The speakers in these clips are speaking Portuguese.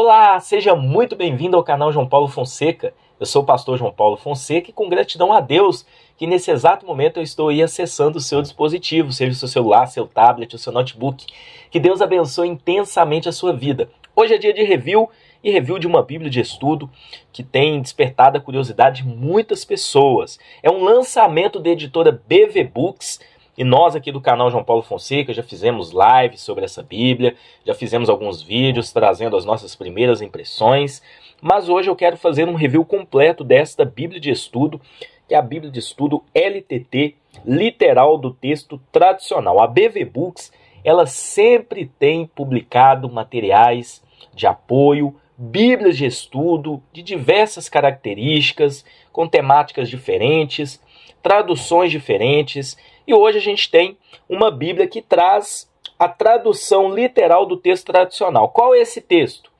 Olá, seja muito bem-vindo ao canal João Paulo Fonseca. Eu sou o pastor João Paulo Fonseca e com gratidão a Deus que nesse exato momento eu estou aí acessando o seu dispositivo, seja o seu celular, seu tablet, o seu notebook. Que Deus abençoe intensamente a sua vida. Hoje é dia de review e review de uma Bíblia de estudo que tem despertado a curiosidade de muitas pessoas. É um lançamento da editora BV Books. E nós aqui do canal João Paulo Fonseca já fizemos lives sobre essa Bíblia, já fizemos alguns vídeos trazendo as nossas primeiras impressões, mas hoje eu quero fazer um review completo desta Bíblia de estudo, que é a Bíblia de estudo LTT, literal do texto tradicional. A BV Books, ela sempre tem publicado materiais de apoio, Bíblias de estudo de diversas características, com temáticas diferentes, traduções diferentes. E hoje a gente tem uma Bíblia que traz a tradução literal do texto tradicional. Qual é esse texto?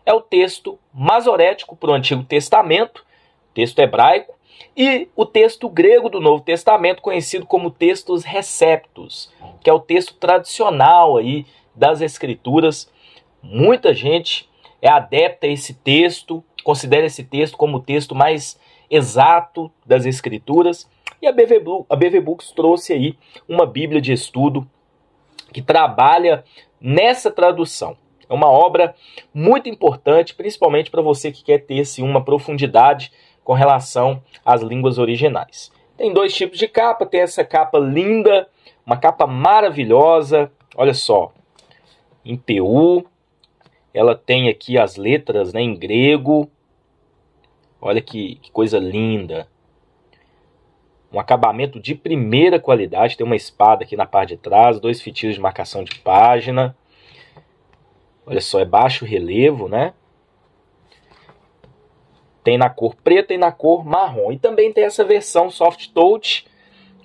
É o texto masorético para o Antigo Testamento, texto hebraico, e o texto grego do Novo Testamento, conhecido como textos receptos, que é o texto tradicional aí das Escrituras. Muita gente é adepta a esse texto, considera esse texto como o texto mais exato das Escrituras. E a BV Books trouxe aí uma Bíblia de estudo que trabalha nessa tradução. É uma obra muito importante, principalmente para você que quer ter assim, uma profundidade com relação às línguas originais. Tem dois tipos de capa, tem essa capa linda, uma capa maravilhosa, olha só, em PU, ela tem aqui as letras, né, em grego, olha que coisa linda. Um acabamento de primeira qualidade, tem uma espada aqui na parte de trás, dois fitilhos de marcação de página. Olha só, é baixo relevo, né? Tem na cor preta e na cor marrom. E também tem essa versão soft touch,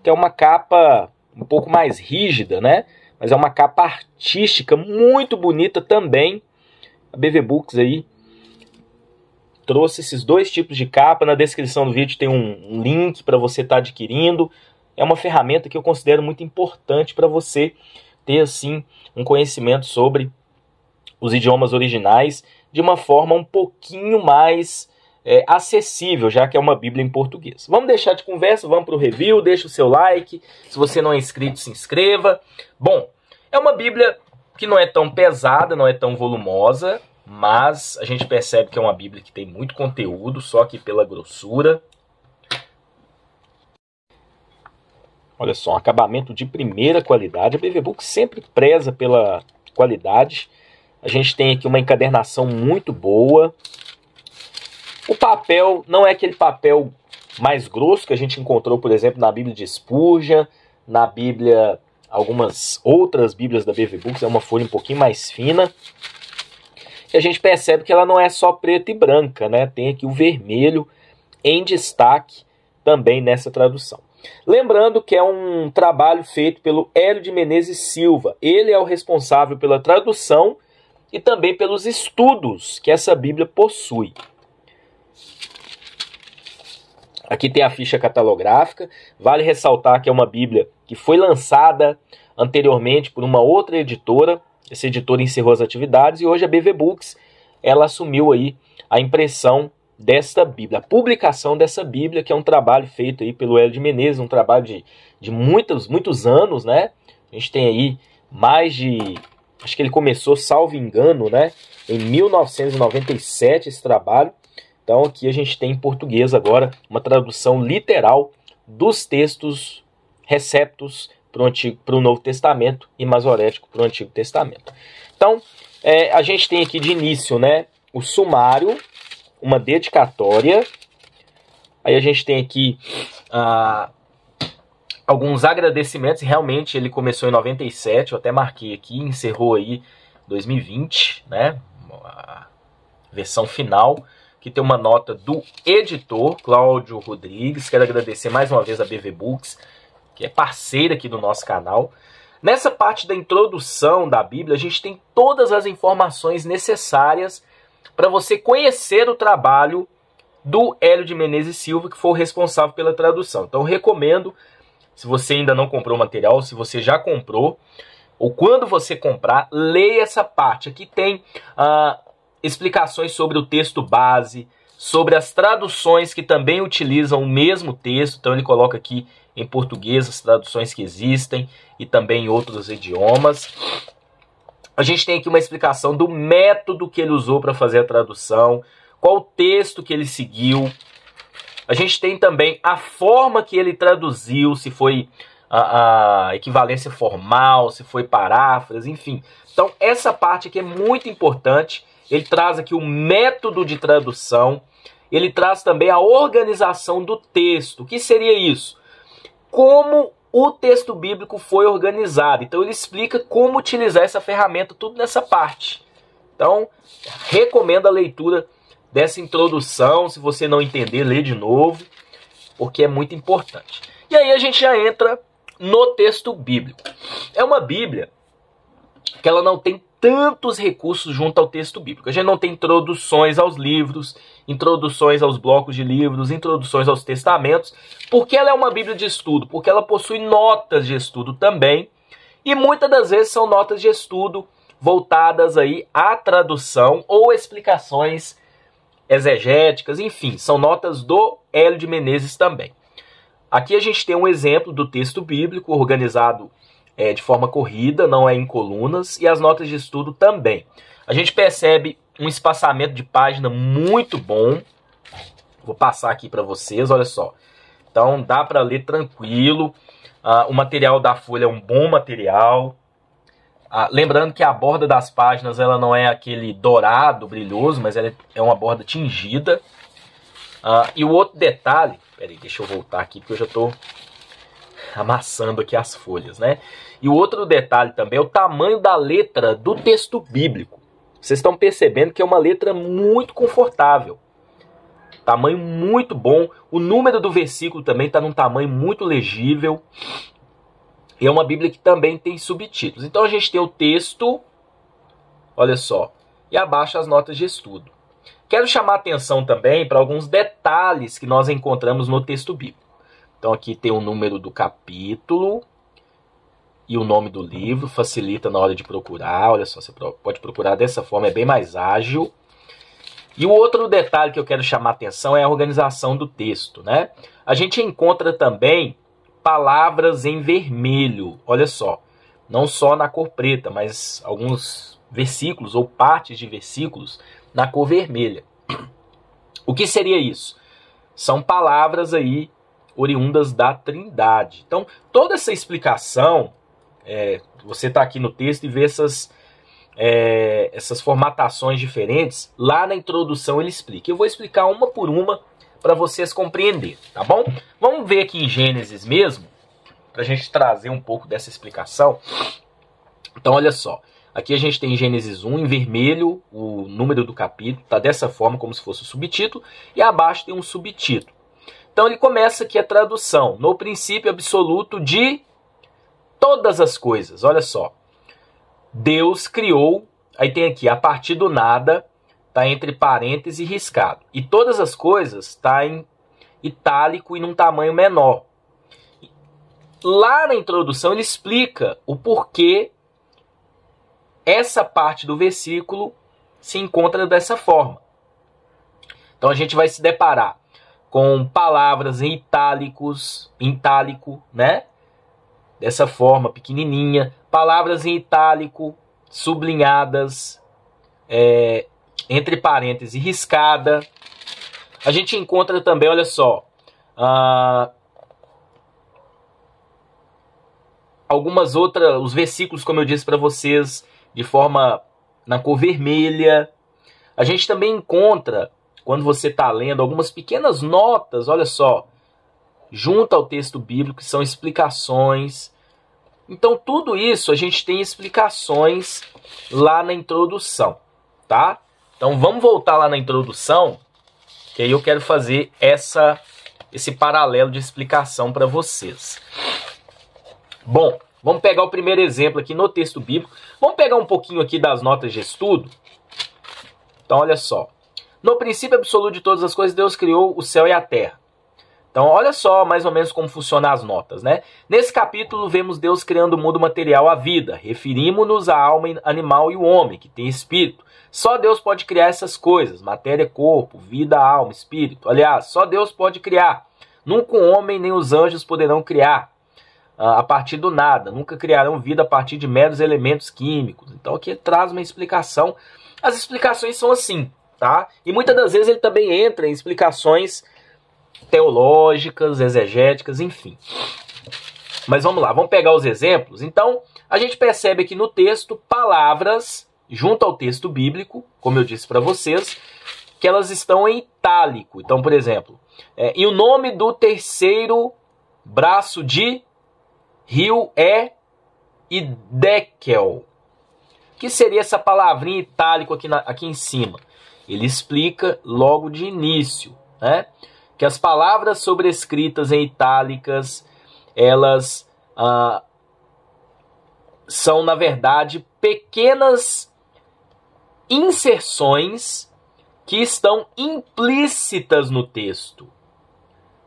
que é uma capa um pouco mais rígida, né? Mas é uma capa artística muito bonita também. A BV Books aí trouxe esses dois tipos de capa. Na descrição do vídeo tem um link para você estar adquirindo. É uma ferramenta que eu considero muito importante para você ter assim um conhecimento sobre os idiomas originais de uma forma um pouquinho mais acessível, já que é uma Bíblia em português. Vamos deixar de conversa, vamos para o review, deixa o seu like. Se você não é inscrito, se inscreva. Bom, é uma Bíblia que não é tão pesada, não é tão volumosa, mas a gente percebe que é uma Bíblia que tem muito conteúdo, só que pela grossura. Olha só, um acabamento de primeira qualidade. A BV Books sempre preza pela qualidade. A gente tem aqui uma encadernação muito boa. O papel não é aquele papel mais grosso que a gente encontrou, por exemplo, na Bíblia de Spurgeon, na Bíblia, algumas outras Bíblias da BV Books, é uma folha um pouquinho mais fina. E a gente percebe que ela não é só preta e branca, né? Tem aqui o vermelho em destaque também nessa tradução. Lembrando que é um trabalho feito pelo Hélio de Menezes Silva. Ele é o responsável pela tradução e também pelos estudos que essa Bíblia possui. Aqui tem a ficha catalográfica. Vale ressaltar que é uma Bíblia que foi lançada anteriormente por uma outra editora. Essa editora encerrou as atividades e hoje a BV Books ela assumiu aí a impressão desta Bíblia, a publicação dessa Bíblia, que é um trabalho feito aí pelo Hélio de Menezes, um trabalho de muitos anos, né? A gente tem aí mais de, acho que ele começou, salvo engano, né? Em 1997 esse trabalho. Então aqui a gente tem em português agora uma tradução literal dos textos receptos para o Novo Testamento e masorético para o Antigo Testamento. Então, a gente tem aqui de início, né, o sumário, uma dedicatória. Aí a gente tem aqui alguns agradecimentos. Realmente ele começou em 97, eu até marquei aqui, encerrou aí 2020, né, a versão final, que tem uma nota do editor, Cláudio Rodrigues. Quero agradecer mais uma vez a BV Books, que é parceira aqui do nosso canal. Nessa parte da introdução da Bíblia, a gente tem todas as informações necessárias para você conhecer o trabalho do Hélio de Menezes Silva, que foi o responsável pela tradução. Então eu recomendo, se você ainda não comprou o material, se você já comprou, ou quando você comprar, leia essa parte. Aqui tem explicações sobre o texto base, sobre as traduções que também utilizam o mesmo texto. Então ele coloca aqui em português as traduções que existem e também em outros idiomas. A gente tem aqui uma explicação do método que ele usou para fazer a tradução, qual o texto que ele seguiu. A gente tem também a forma que ele traduziu, se foi a equivalência formal, se foi paráfrase, enfim. Então essa parte aqui é muito importante. Ele traz aqui o método de tradução, ele traz também a organização do texto. O que seria isso? Como o texto bíblico foi organizado. Então ele explica como utilizar essa ferramenta, tudo nessa parte. Então, recomendo a leitura dessa introdução. Se você não entender, lê de novo, porque é muito importante. E aí a gente já entra no texto bíblico. É uma Bíblia que ela não tem tantos recursos junto ao texto bíblico. A gente não tem introduções aos livros, introduções aos blocos de livros, introduções aos testamentos, porque ela é uma Bíblia de estudo, porque ela possui notas de estudo também, e muitas das vezes são notas de estudo voltadas aí à tradução ou explicações exegéticas, enfim, são notas do Hélio de Menezes também. Aqui a gente tem um exemplo do texto bíblico organizado de forma corrida, não é em colunas, e as notas de estudo também. A gente percebe um espaçamento de página muito bom. Vou passar aqui para vocês, olha só. Então dá para ler tranquilo. O material da folha é um bom material. Lembrando que a borda das páginas ela não é aquele dourado brilhoso, mas ela é uma borda tingida. E o outro detalhe, peraí, deixa eu voltar aqui porque eu já estou amassando aqui as folhas, né? E o outro detalhe também é o tamanho da letra do texto bíblico. Vocês estão percebendo que é uma letra muito confortável. Tamanho muito bom. O número do versículo também está num tamanho muito legível. E é uma Bíblia que também tem subtítulos. Então a gente tem o texto, olha só, e abaixo as notas de estudo. Quero chamar a atenção também para alguns detalhes que nós encontramos no texto bíblico. Então aqui tem o número do capítulo e o nome do livro, facilita na hora de procurar. Olha só, você pode procurar dessa forma, é bem mais ágil. E o outro detalhe que eu quero chamar a atenção é a organização do texto, né? A gente encontra também palavras em vermelho, olha só. Não só na cor preta, mas alguns versículos ou partes de versículos na cor vermelha. O que seria isso? São palavras aí oriundas da Trindade. Então, toda essa explicação, você está aqui no texto e vê essas formatações diferentes. Lá na introdução ele explica. Eu vou explicar uma por uma para vocês compreenderem, tá bom? Vamos ver aqui em Gênesis mesmo, para a gente trazer um pouco dessa explicação. Então, olha só. Aqui a gente tem Gênesis 1 em vermelho, o número do capítulo, está dessa forma como se fosse o subtítulo, e abaixo tem um subtítulo. Então ele começa aqui a tradução, no princípio absoluto de todas as coisas. Olha só, Deus criou, aí tem aqui, a partir do nada, está entre parênteses e riscado. E todas as coisas está em itálico e num tamanho menor. Lá na introdução ele explica o porquê essa parte do versículo se encontra dessa forma. Então a gente vai se deparar com palavras em itálico, né? Dessa forma, pequenininha. Palavras em itálico, sublinhadas, entre parênteses, riscada. A gente encontra também, olha só, algumas outras, os versículos, como eu disse para vocês, de forma na cor vermelha. A gente também encontra, quando você está lendo, algumas pequenas notas, olha só, junto ao texto bíblico, que são explicações. Então, tudo isso a gente tem explicações lá na introdução, tá? Então, vamos voltar lá na introdução, que aí eu quero fazer esse paralelo de explicação para vocês. Bom, vamos pegar o primeiro exemplo aqui no texto bíblico. Vamos pegar um pouquinho aqui das notas de estudo. Então, olha só. No princípio absoluto de todas as coisas, Deus criou o céu e a terra. Então, olha só mais ou menos como funcionam as notas, né? Nesse capítulo, vemos Deus criando o mundo material à vida. Referimos-nos à alma animal e o homem, que tem espírito. Só Deus pode criar essas coisas. Matéria, corpo, vida, alma, espírito. Aliás, só Deus pode criar. Nunca o homem nem os anjos poderão criar a partir do nada. Nunca criarão vida a partir de meros elementos químicos. Então, aqui ele traz uma explicação. As explicações são assim, tá? E muitas das vezes ele também entra em explicações teológicas, exegéticas, enfim. Mas vamos lá, vamos pegar os exemplos. Então, a gente percebe aqui no texto palavras, junto ao texto bíblico, como eu disse para vocês, que elas estão em itálico. Então, por exemplo, e o nome do terceiro braço de rio é Hiddekel. O que seria essa palavrinha itálico aqui em cima? Ele explica logo de início, né? Que as palavras sobrescritas em itálicas, elas são, na verdade, pequenas inserções que estão implícitas no texto.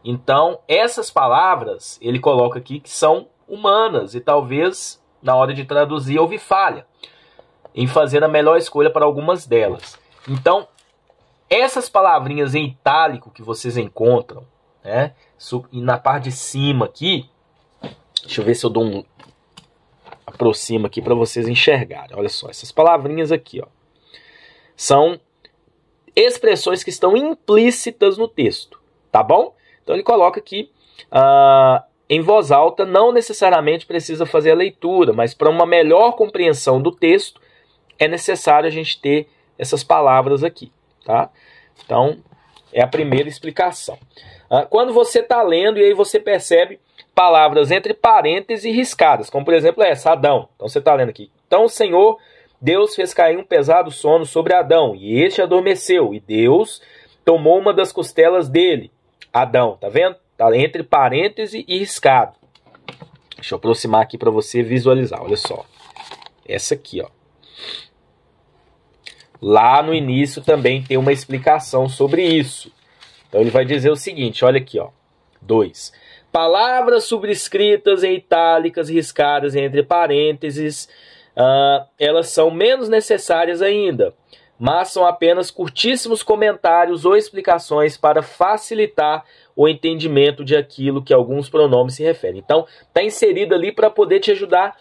Então, essas palavras, ele coloca aqui que são humanas e talvez, na hora de traduzir, houve falha em fazer a melhor escolha para algumas delas. Então, essas palavrinhas em itálico que vocês encontram, né, e na parte de cima aqui, deixa eu ver se eu dou um aproximo aqui para vocês enxergarem. Olha só, essas palavrinhas aqui, ó, são expressões que estão implícitas no texto, tá bom? Então ele coloca aqui em voz alta, não necessariamente precisa fazer a leitura, mas para uma melhor compreensão do texto é necessário a gente ter essas palavras aqui. Tá? Então, é a primeira explicação. Quando você está lendo e aí você percebe palavras entre parênteses e riscadas, como por exemplo essa, Adão. Então você está lendo aqui. Então o Senhor, Deus fez cair um pesado sono sobre Adão, e este adormeceu, e Deus tomou uma das costelas dele. Adão, tá vendo? Está entre parênteses e riscado. Deixa eu aproximar aqui para você visualizar, olha só. Essa aqui, ó. Lá no início também tem uma explicação sobre isso. Então ele vai dizer o seguinte, olha aqui, ó. 2. Palavras subscritas em itálicas riscadas entre parênteses, elas são menos necessárias ainda, mas são apenas curtíssimos comentários ou explicações para facilitar o entendimento de aquilo que alguns pronomes se referem. Então, está inserido ali para poder te ajudar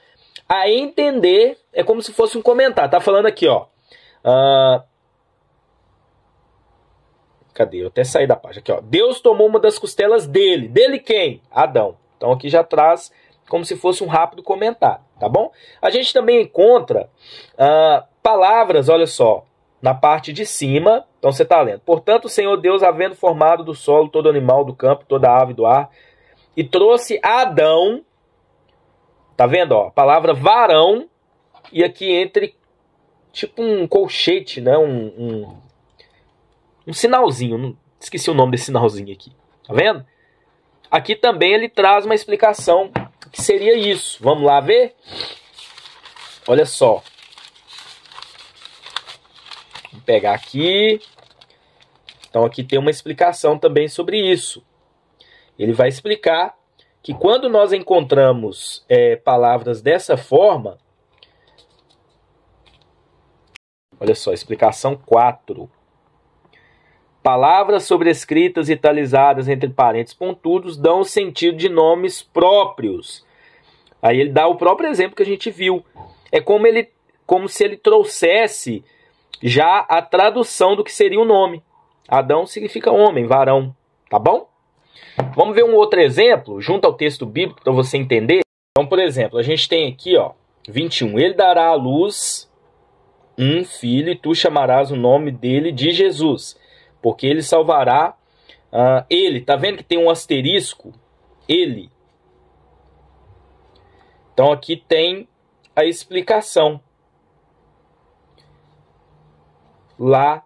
a entender, é como se fosse um comentário. Está falando aqui, ó. Cadê? Eu até saí da página aqui, ó. Deus tomou uma das costelas dele. Dele quem? Adão. Então aqui já traz como se fosse um rápido comentário, tá bom? A gente também encontra palavras, olha só, na parte de cima. Então você está lendo. Portanto, o Senhor Deus, havendo formado do solo todo animal do campo, toda ave do ar, e trouxe Adão, tá vendo, ó? A palavra varão, e aqui entre tipo um colchete, né? Um sinalzinho. Esqueci o nome desse sinalzinho aqui. Tá vendo? Aqui também ele traz uma explicação que seria isso. Vamos lá ver? Olha só. Vou pegar aqui. Então aqui tem uma explicação também sobre isso. Ele vai explicar que quando nós encontramos palavras dessa forma, olha só, explicação 4. Palavras sobrescritas e italizadas entre parênteses pontudos dão o sentido de nomes próprios. Aí ele dá o próprio exemplo que a gente viu. É como se ele trouxesse já a tradução do que seria o nome. Adão significa homem, varão, tá bom? Vamos ver um outro exemplo, junto ao texto bíblico, para você entender. Então, por exemplo, a gente tem aqui, ó, 21. Ele dará à luz um filho e tu chamarás o nome dele de Jesus, porque ele salvará ele. Tá vendo que tem um asterisco? Ele. Então aqui tem a explicação. Lá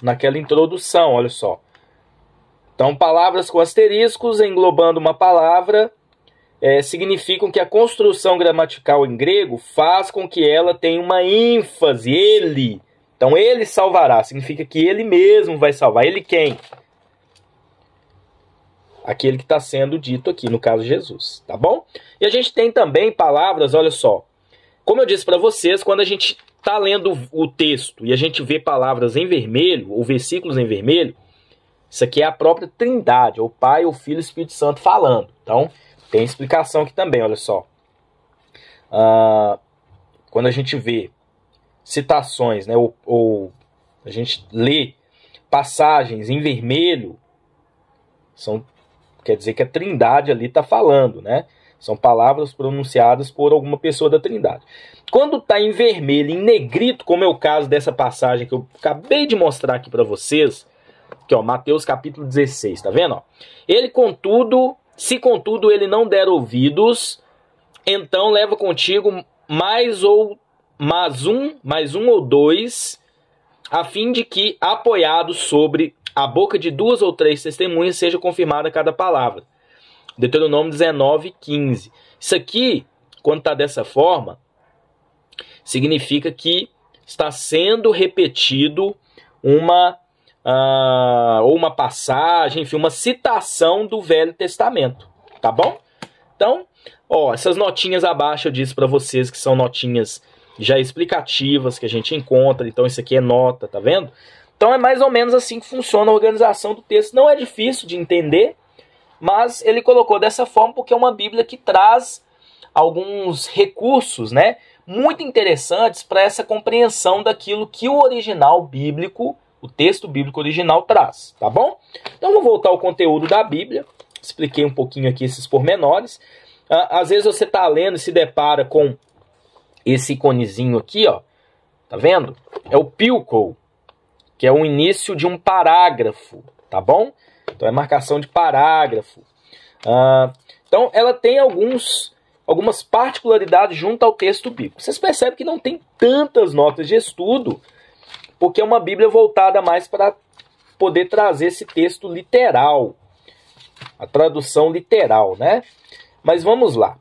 naquela introdução, olha só. Então palavras com asteriscos englobando uma palavra significam que a construção gramatical em grego faz com que ela tenha uma ênfase. Ele. Então, ele salvará. Significa que ele mesmo vai salvar. Ele quem? aquele que está sendo dito aqui, no caso Jesus, tá bom? E a gente tem também palavras, olha só, como eu disse para vocês, quando a gente está lendo o texto e a gente vê palavras em vermelho, ou versículos em vermelho, isso aqui é a própria Trindade, o Pai, o Filho e o Espírito Santo falando. Então, tem explicação aqui também, olha só. Quando a gente vê citações, né, ou a gente lê passagens em vermelho, quer dizer que a Trindade ali está falando, né? São palavras pronunciadas por alguma pessoa da Trindade. Quando está em vermelho, em negrito, como é o caso dessa passagem que eu acabei de mostrar aqui para vocês, aqui, ó, Mateus capítulo 16, tá vendo? Ó? Ele, contudo, se contudo ele não der ouvidos, então leva contigo mais um ou dois, a fim de que, apoiado sobre a boca de 2 ou 3 testemunhas, seja confirmada cada palavra. Deuteronômio 19:15. Isso aqui, quando está dessa forma, significa que está sendo repetido uma passagem, enfim, uma citação do Velho Testamento, tá bom? Então, ó, essas notinhas abaixo eu disse para vocês que são notinhas já explicativas que a gente encontra, então isso aqui é nota, tá vendo? Então é mais ou menos assim que funciona a organização do texto. Não é difícil de entender, mas ele colocou dessa forma porque é uma Bíblia que traz alguns recursos, né, muito interessantes para essa compreensão daquilo que o original bíblico, o texto bíblico original traz, tá bom? Então vou voltar ao conteúdo da Bíblia, expliquei um pouquinho aqui esses pormenores. Às vezes você está lendo e se depara com esse iconezinho aqui, ó, tá vendo? É o pilco, que é o início de um parágrafo, tá bom? Então é marcação de parágrafo. Então ela tem algumas particularidades junto ao texto bíblico. Vocês percebem que não tem tantas notas de estudo, porque é uma Bíblia voltada mais para poder trazer esse texto literal, a tradução literal, né? Mas vamos lá.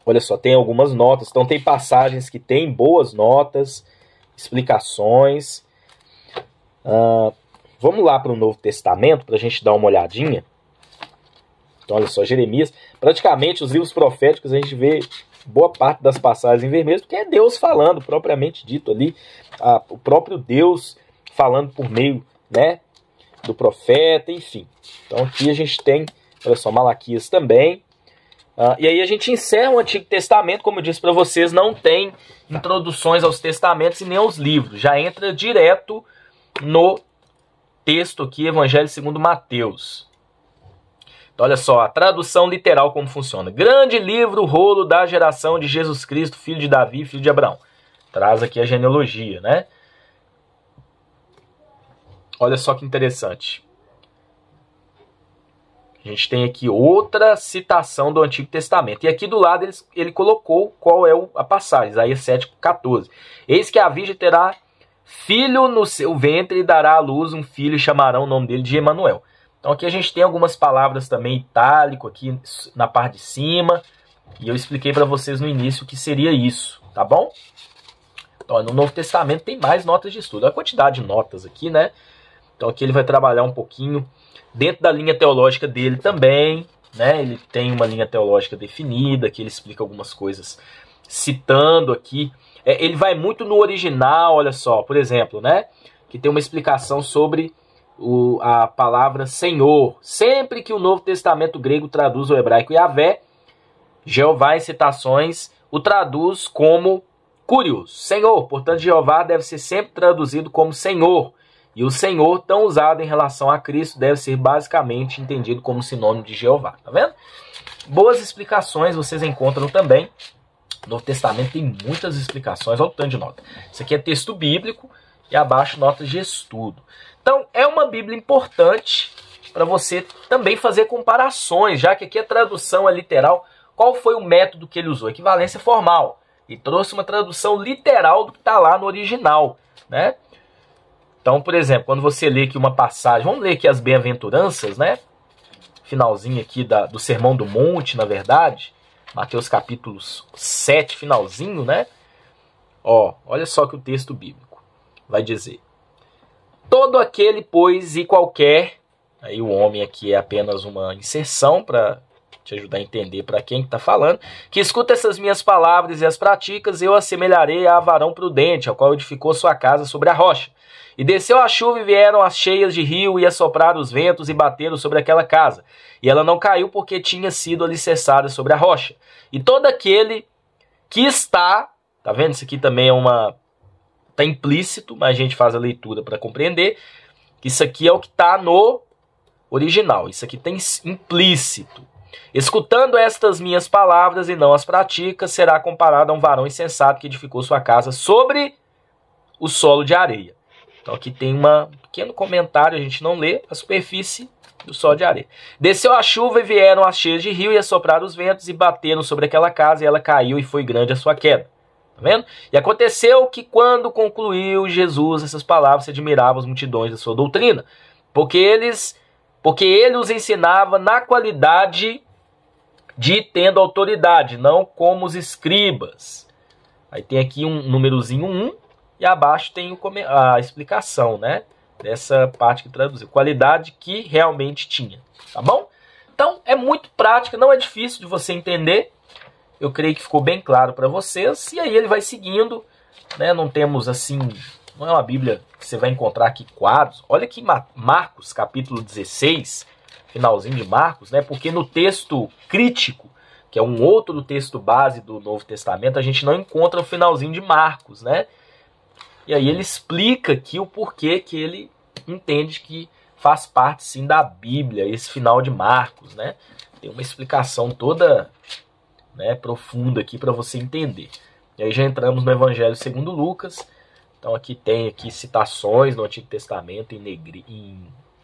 Olha só, tem algumas notas, então tem passagens que tem boas notas, explicações. Vamos lá para o Novo Testamento, para a gente dar uma olhadinha. Então, olha só, Jeremias, praticamente os livros proféticos a gente vê boa parte das passagens em vermelho, porque é Deus falando, propriamente dito ali, o próprio Deus falando por meio, né, do profeta, enfim. Então aqui a gente tem, olha só, Malaquias também. E aí a gente encerra o Antigo Testamento, como eu disse para vocês, não tem introduções aos testamentos e nem aos livros. Já entra direto no texto aqui, Evangelho segundo Mateus. Então, olha só, a tradução literal como funciona. Grande livro, rolo da geração de Jesus Cristo, filho de Davi, filho de Abraão. Traz aqui a genealogia, né? Olha só que interessante. A gente tem aqui outra citação do Antigo Testamento. E aqui do lado ele colocou qual é a passagem, Isaías 7,14. Eis que a virgem terá filho no seu ventre e dará à luz um filho e chamarão o nome dele de Emanuel. Então aqui a gente tem algumas palavras também itálico aqui na parte de cima. E eu expliquei para vocês no início o que seria isso, tá bom? Então no Novo Testamento tem mais notas de estudo. A quantidade de notas aqui, né? Então aqui ele vai trabalhar um pouquinho dentro da linha teológica dele também, né? Ele tem uma linha teológica definida, que ele explica algumas coisas citando aqui. Ele vai muito no original, olha só, por exemplo, né? Que tem uma explicação sobre a palavra Senhor. Sempre que o Novo Testamento grego traduz o hebraico Yahvé, Jeová em citações o traduz como Curios, Senhor. Portanto, Jeová deve ser sempre traduzido como Senhor. E o Senhor, tão usado em relação a Cristo, deve ser basicamente entendido como sinônimo de Jeová. Tá vendo? Boas explicações vocês encontram também. O Novo Testamento tem muitas explicações. Olha o tanto de nota. Isso aqui é texto bíblico e abaixo notas de estudo. Então, é uma Bíblia importante para você também fazer comparações, já que aqui a tradução é literal. Qual foi o método que ele usou? Equivalência formal. E trouxe uma tradução literal do que está lá no original, né? Então, por exemplo, quando você lê aqui uma passagem, vamos ler aqui as bem-aventuranças, né? Finalzinho aqui do Sermão do Monte, na verdade. Mateus capítulo 7, finalzinho, né? Ó, olha só que o texto bíblico vai dizer. Todo aquele, pois, e qualquer... Aí o homem aqui é apenas uma inserção para te ajudar a entender para quem está falando. Que escuta essas minhas palavras e as praticas, eu assemelharei a varão prudente, ao qual edificou sua casa sobre a rocha. E desceu a chuva e vieram as cheias de rio, e assopraram os ventos e bateram sobre aquela casa. E ela não caiu porque tinha sido alicerçada sobre a rocha. E todo aquele que está... Tá vendo? Isso aqui também é uma... Está implícito, mas a gente faz a leitura para compreender. Isso aqui é o que está no original. Isso aqui tem implícito. Escutando estas minhas palavras e não as pratica, será comparado a um varão insensato que edificou sua casa sobre o solo de areia. Então aqui tem um pequeno comentário, a gente não lê, a superfície do solo de areia. Desceu a chuva e vieram as cheias de rio e assopraram os ventos e bateram sobre aquela casa e ela caiu e foi grande a sua queda. Tá vendo? E aconteceu que quando concluiu Jesus essas palavras, se admiravam as multidões da sua doutrina, porque ele os ensinava na qualidade de tendo autoridade, não como os escribas. Aí tem aqui um númerozinho 1 e abaixo tem a explicação, né, dessa parte que traduziu. Qualidade que realmente tinha, tá bom? Então é muito prática, não é difícil de você entender. Eu creio que ficou bem claro para vocês. E aí ele vai seguindo, né? Não temos assim, não é uma Bíblia que você vai encontrar aqui quadros. Olha aqui Marcos, capítulo 16, finalzinho de Marcos, né? Porque no texto crítico, que é um outro texto base do Novo Testamento, a gente não encontra o finalzinho de Marcos, né? E aí ele explica aqui o porquê que ele entende que faz parte sim da Bíblia, esse final de Marcos, né? Tem uma explicação toda, né, profunda aqui para você entender. E aí já entramos no Evangelho segundo Lucas. Então aqui tem citações no Antigo Testamento em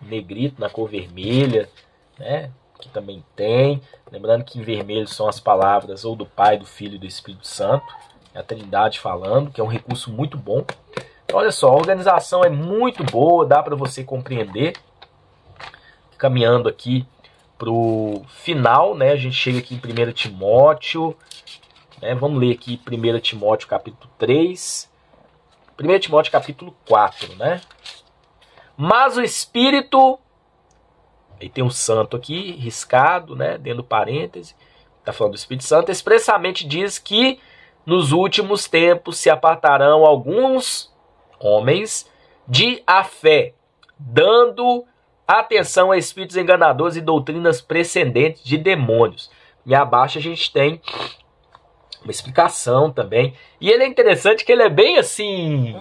negrito, na cor vermelha, né? Aqui também tem. Lembrando que em vermelho são as palavras ou do Pai, do Filho e do Espírito Santo. É a Trindade falando, que é um recurso muito bom. Então, olha só, a organização é muito boa, dá para você compreender. Caminhando aqui para o final, né? A gente chega aqui em 1 Timóteo, né? Vamos ler aqui 1 Timóteo capítulo 3, 1 Timóteo capítulo 4, né? Mas o Espírito, aí tem um santo aqui, riscado, né? Dentro do parêntese, está falando do Espírito Santo, expressamente diz que nos últimos tempos se apartarão alguns homens de a fé, dando atenção a espíritos enganadores e doutrinas precedentes de demônios. E abaixo a gente tem uma explicação também. E ele é interessante que ele é bem assim,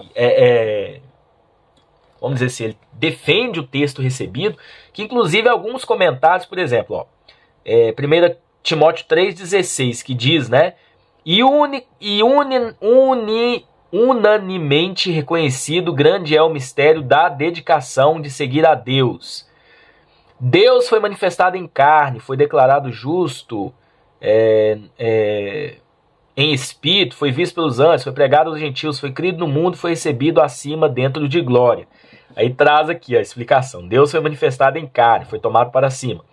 vamos dizer assim, ele defende o texto recebido, que inclusive alguns comentários, por exemplo, ó, 1 Timóteo 3,16, que diz, né, unanimemente reconhecido, grande é o mistério da dedicação de seguir a Deus. Deus foi manifestado em carne, foi declarado justo em espírito, foi visto pelos anjos, foi pregado aos gentios, foi crido no mundo, foi recebido acima dentro de glória. Aí traz aqui a explicação. Deus foi manifestado em carne, foi tomado para cima.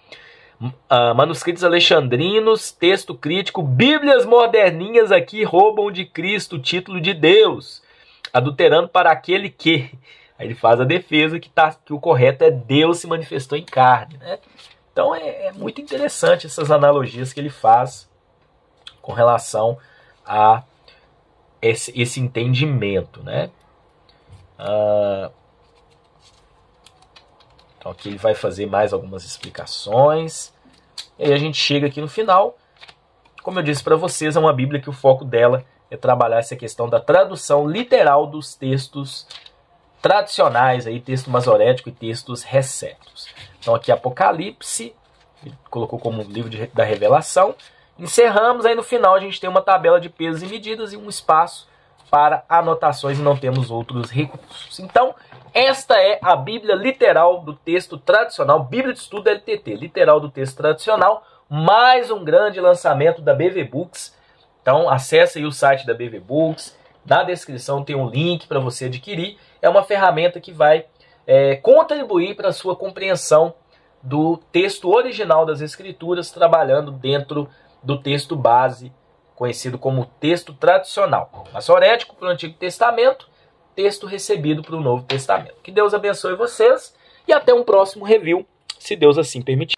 Manuscritos alexandrinos, texto crítico, bíblias moderninhas aqui roubam de Cristo o título de Deus, adulterando para aquele que... Aí ele faz a defesa que o correto é Deus se manifestou em carne, né? Então é muito interessante essas analogias que ele faz com relação a esse entendimento, né? Então aqui ele vai fazer mais algumas explicações. E aí a gente chega aqui no final. Como eu disse para vocês, é uma Bíblia que o foco dela é trabalhar essa questão da tradução literal dos textos tradicionais, aí, texto masorético e textos recéticos. Então aqui Apocalipse, ele colocou como livro da revelação. Encerramos, aí no final a gente tem uma tabela de pesos e medidas e um espaço para anotações e não temos outros recursos. Então, esta é a Bíblia literal do texto tradicional, Bíblia de Estudo LTT, literal do texto tradicional, mais um grande lançamento da BV Books. Então, acesse aí o site da BV Books, na descrição tem um link para você adquirir. É uma ferramenta que vai contribuir para a sua compreensão do texto original das Escrituras, trabalhando dentro do texto base, conhecido como texto tradicional. Masorético para o Antigo Testamento, texto recebido para o Novo Testamento. Que Deus abençoe vocês e até um próximo review. se Deus assim permitir.